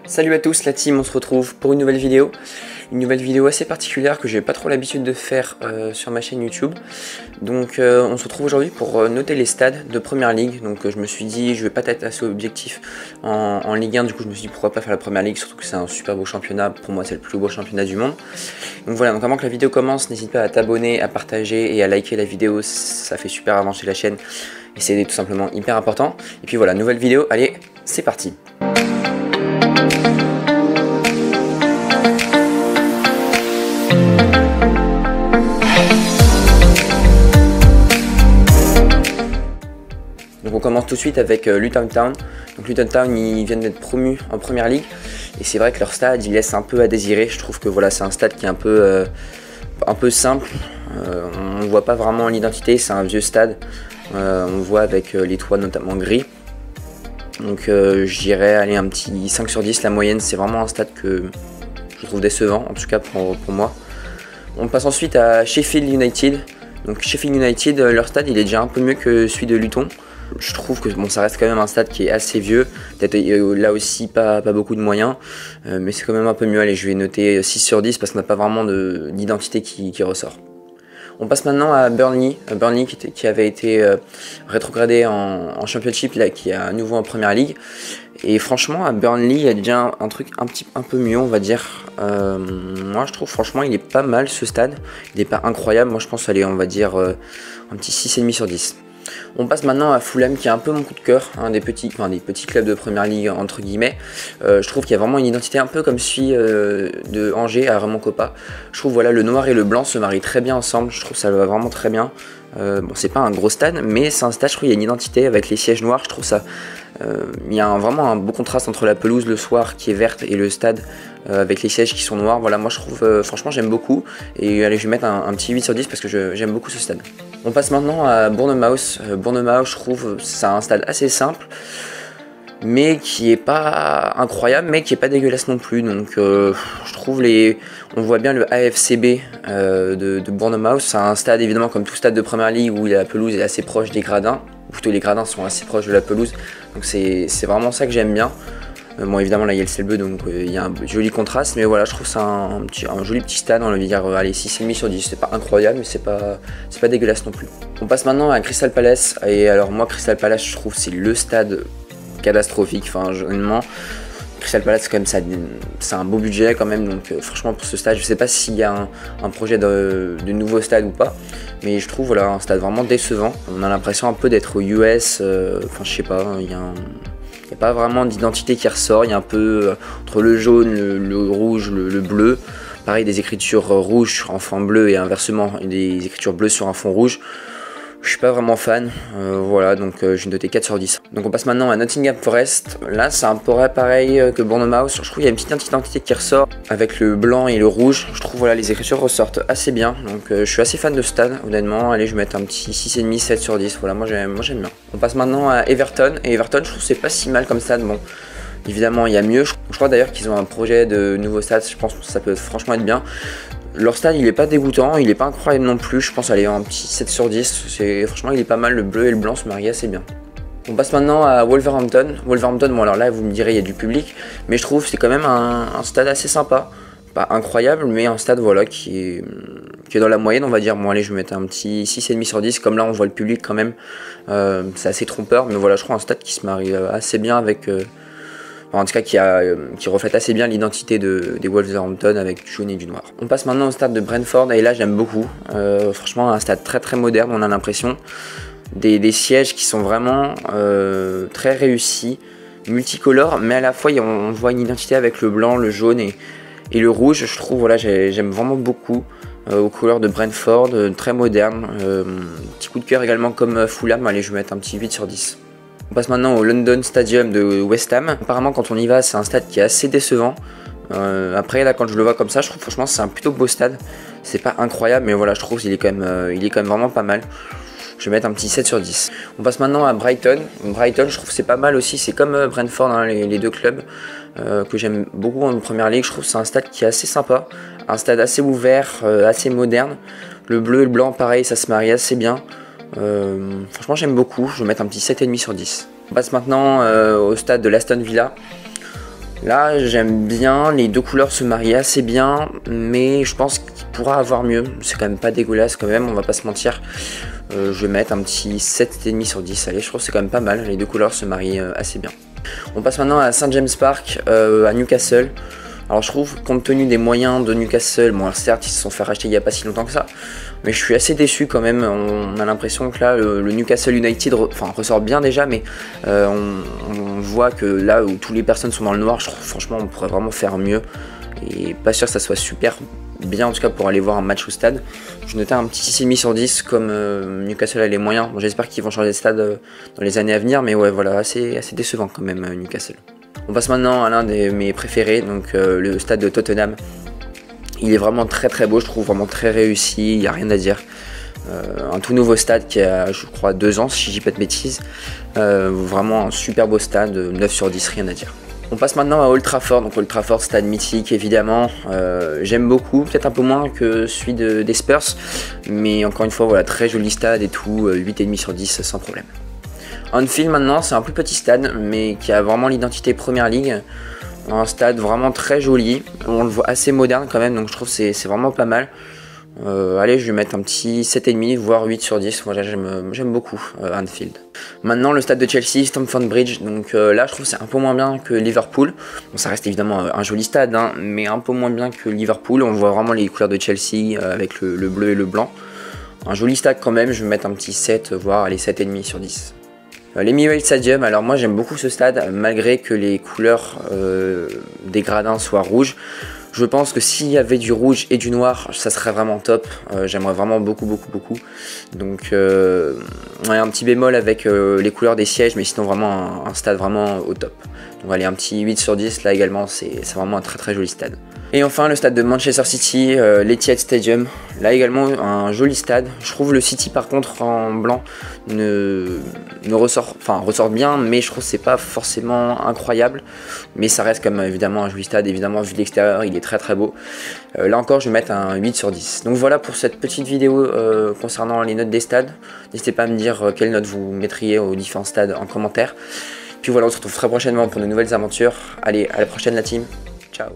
Salut à tous la team, on se retrouve pour une nouvelle vidéo. Une nouvelle vidéo assez particulière que j'ai pas trop l'habitude de faire sur ma chaîne YouTube. Donc on se retrouve aujourd'hui pour noter les stades de Première Ligue. Donc je me suis dit je vais pas être assez objectif en Ligue 1, du coup je me suis dit pourquoi pas faire la Première Ligue, surtout que c'est un super beau championnat, pour moi c'est le plus beau championnat du monde. Donc voilà, donc avant que la vidéo commence, n'hésite pas à t'abonner, à partager et à liker la vidéo, ça fait super avancer la chaîne et c'est tout simplement hyper important. Et puis voilà, nouvelle vidéo, allez c'est parti. Donc on commence tout de suite avec Luton Town. Donc Luton Town, ils viennent d'être promus en Première Ligue et c'est vrai que leur stade il laisse un peu à désirer. Je trouve que voilà, c'est un stade qui est un peu simple. On ne voit pas vraiment l'identité, c'est un vieux stade. On voit avec les toits notamment gris. Donc je dirais aller un petit 5 sur 10, la moyenne. C'est vraiment un stade que je trouve décevant, en tout cas pour moi. On passe ensuite à Sheffield United. Donc Sheffield United, leur stade il est déjà un peu mieux que celui de Luton. Je trouve que bon, ça reste quand même un stade qui est assez vieux, peut-être là aussi pas beaucoup de moyens, mais c'est quand même un peu mieux. Allez, je vais noter 6 sur 10 parce qu'on n'a pas vraiment d'identité qui ressort. On passe maintenant à Burnley, qui avait été rétrogradé en Championship, là, qui est à nouveau en Première Ligue. Et franchement, à Burnley, il y a déjà un truc un peu mieux, on va dire. Moi, je trouve franchement, il est pas mal ce stade. Il n'est pas incroyable. Moi, je pense aller, on va dire, un petit 6,5 sur 10. On passe maintenant à Fulham, qui est un peu mon coup de cœur, des petits clubs de Première Ligue entre guillemets. Je trouve qu'il y a vraiment une identité un peu comme celui de Angers à Raymond Kopa. Je trouve voilà, le noir et le blanc se marient très bien ensemble, je trouve ça va vraiment très bien. Bon, c'est pas un gros stade, mais c'est un stade, je trouve, il y a une identité avec les sièges noirs, je trouve ça. Il y a vraiment un beau contraste entre la pelouse le soir qui est verte et le stade avec les sièges qui sont noirs. Voilà, moi je trouve, franchement j'aime beaucoup. Et allez, je vais mettre un petit 8 sur 10 parce que j'aime beaucoup ce stade. On passe maintenant à Bournemouth. Bournemouth, je trouve, c'est un stade assez simple, mais qui est pas incroyable, mais qui est pas dégueulasse non plus. Donc je trouve on voit bien le AFCB de Bournemouth. C'est un stade évidemment comme tout stade de Première Ligue où la pelouse est assez proche des gradins, ou plutôt les gradins sont assez proches de la pelouse. Donc c'est vraiment ça que j'aime bien. Bon, évidemment là il y a le ciel bleu, donc il y a un joli contraste, mais voilà, je trouve ça un joli petit stade. On va dire allez, 6,5 sur 10, c'est pas incroyable, mais c'est pas dégueulasse non plus. On passe maintenant à Crystal Palace, et alors moi Crystal Palace, je trouve c'est le stade catastrophique. Enfin, honnêtement, Crystal Palace quand même, c'est un beau budget quand même, donc franchement pour ce stade, je sais pas s'il y a un projet de nouveau stade ou pas, mais je trouve voilà un stade vraiment décevant. On a l'impression un peu d'être aux US, enfin je sais pas, il n'y a pas vraiment d'identité qui ressort. Il y a un peu entre le jaune, le rouge, le bleu. Pareil, des écritures rouges sur un fond bleu et inversement des écritures bleues sur un fond rouge. Je suis pas vraiment fan, voilà, donc je vais noter 4 sur 10. Donc on passe maintenant à Nottingham Forest. Là c'est un peu pareil que Bournemouth. Je trouve qu'il y a une petite identité qui ressort avec le blanc et le rouge. Je trouve voilà, les écritures ressortent assez bien. Donc je suis assez fan de ce stade, honnêtement. Allez, je vais mettre un petit 6,5, 7 sur 10. Voilà, moi j'aime bien. On passe maintenant à Everton. Et Everton, je trouve que c'est pas si mal comme stade. Bon, évidemment il y a mieux. Je crois d'ailleurs qu'ils ont un projet de nouveau stade. Je pense que ça peut franchement être bien. Leur stade il est pas dégoûtant, il est pas incroyable non plus, je pense aller un petit 7 sur 10, franchement il est pas mal, le bleu et le blanc se marient assez bien. On passe maintenant à Wolverhampton. Wolverhampton, bon alors là vous me direz il y a du public, mais je trouve que c'est quand même un stade assez sympa. Pas incroyable, mais un stade voilà qui est dans la moyenne on va dire. Bon allez, je vais mettre un petit 6,5 sur 10, comme là on voit le public quand même, c'est assez trompeur, mais voilà je trouve un stade qui se marie assez bien avec... en tout cas qui reflète assez bien l'identité des Wolverhampton avec du jaune et du noir. On passe maintenant au stade de Brentford, et là j'aime beaucoup. Franchement un stade très très moderne, on a l'impression. Des sièges qui sont vraiment très réussis, multicolores, mais à la fois on voit une identité avec le blanc, le jaune et le rouge. Je trouve voilà, j'aime vraiment beaucoup aux couleurs de Brentford, très moderne. Petit coup de cœur également comme Fulham, allez je vais mettre un petit 8 sur 10. On passe maintenant au London Stadium de West Ham. Apparemment quand on y va c'est un stade qui est assez décevant. Après là quand je le vois comme ça, je trouve franchement c'est un plutôt beau stade. C'est pas incroyable mais voilà je trouve qu'il est quand même vraiment pas mal. Je vais mettre un petit 7 sur 10. On passe maintenant à Brighton. Brighton je trouve c'est pas mal aussi, c'est comme Brentford hein, les deux clubs que j'aime beaucoup en Première Ligue. Je trouve c'est un stade qui est assez sympa. Un stade assez ouvert, assez moderne. Le bleu et le blanc pareil ça se marie assez bien. Franchement j'aime beaucoup, je vais mettre un petit 7,5 sur 10. On passe maintenant au stade de l'Aston Villa. Là j'aime bien, les deux couleurs se marient assez bien, mais je pense qu'il pourra avoir mieux. C'est quand même pas dégueulasse quand même, on va pas se mentir. Je vais mettre un petit 7,5 sur 10, allez, je trouve que c'est quand même pas mal, les deux couleurs se marient assez bien. On passe maintenant à St James Park, à Newcastle. Alors je trouve, compte tenu des moyens de Newcastle, bon certes ils se sont fait racheter il n'y a pas si longtemps que ça, mais je suis assez déçu quand même. On a l'impression que là le Newcastle United ressort bien déjà, mais on voit que là où toutes les personnes sont dans le noir, je trouve franchement on pourrait vraiment faire mieux, et pas sûr que ça soit super bien en tout cas pour aller voir un match au stade. Je notais un petit 6,5 sur 10 comme Newcastle a les moyens. Bon, j'espère qu'ils vont changer de stade dans les années à venir, mais ouais voilà, assez décevant quand même Newcastle. On passe maintenant à l'un de mes préférés, donc le stade de Tottenham. Il est vraiment très beau, je trouve vraiment très réussi, il n'y a rien à dire. Un tout nouveau stade qui a je crois 2 ans si je dis pas de bêtises. Vraiment un super beau stade, 9 sur 10, rien à dire. On passe maintenant à Old Trafford, donc Old Trafford, stade mythique évidemment. J'aime beaucoup, peut-être un peu moins que celui des Spurs, mais encore une fois voilà, très joli stade et tout, 8,5 sur 10 sans problème. Anfield maintenant, c'est un plus petit stade, mais qui a vraiment l'identité Première Ligue. Un stade vraiment très joli, on le voit assez moderne quand même, donc je trouve que c'est vraiment pas mal. Allez, je vais mettre un petit 7,5 voire 8 sur 10, moi j'aime beaucoup Anfield. Maintenant le stade de Chelsea, Stamford Bridge, donc là je trouve que c'est un peu moins bien que Liverpool. Bon, ça reste évidemment un joli stade, hein, mais un peu moins bien que Liverpool. On voit vraiment les couleurs de Chelsea avec le bleu et le blanc. Un joli stade quand même, je vais mettre un petit 7 voire allez, 7,5 sur 10. L'Emirates Stadium, alors moi j'aime beaucoup ce stade malgré que les couleurs des gradins soient rouges. Je pense que s'il y avait du rouge et du noir, ça serait vraiment top. J'aimerais vraiment beaucoup. Donc ouais, un petit bémol avec les couleurs des sièges, mais sinon vraiment un stade vraiment au top. Donc allez, un petit 8 sur 10 là également, c'est vraiment un très joli stade. Et enfin le stade de Manchester City, l'Etihad Stadium, là également un joli stade. Je trouve le City par contre en blanc ressort bien, mais je trouve que c'est pas forcément incroyable. Mais ça reste comme évidemment un joli stade, évidemment vu de l'extérieur il est très beau. Là encore je vais mettre un 8 sur 10. Donc voilà pour cette petite vidéo concernant les notes des stades. N'hésitez pas à me dire quelle note vous mettriez aux différents stades en commentaire. Puis voilà, on se retrouve très prochainement pour de nouvelles aventures. Allez, à la prochaine la team, ciao.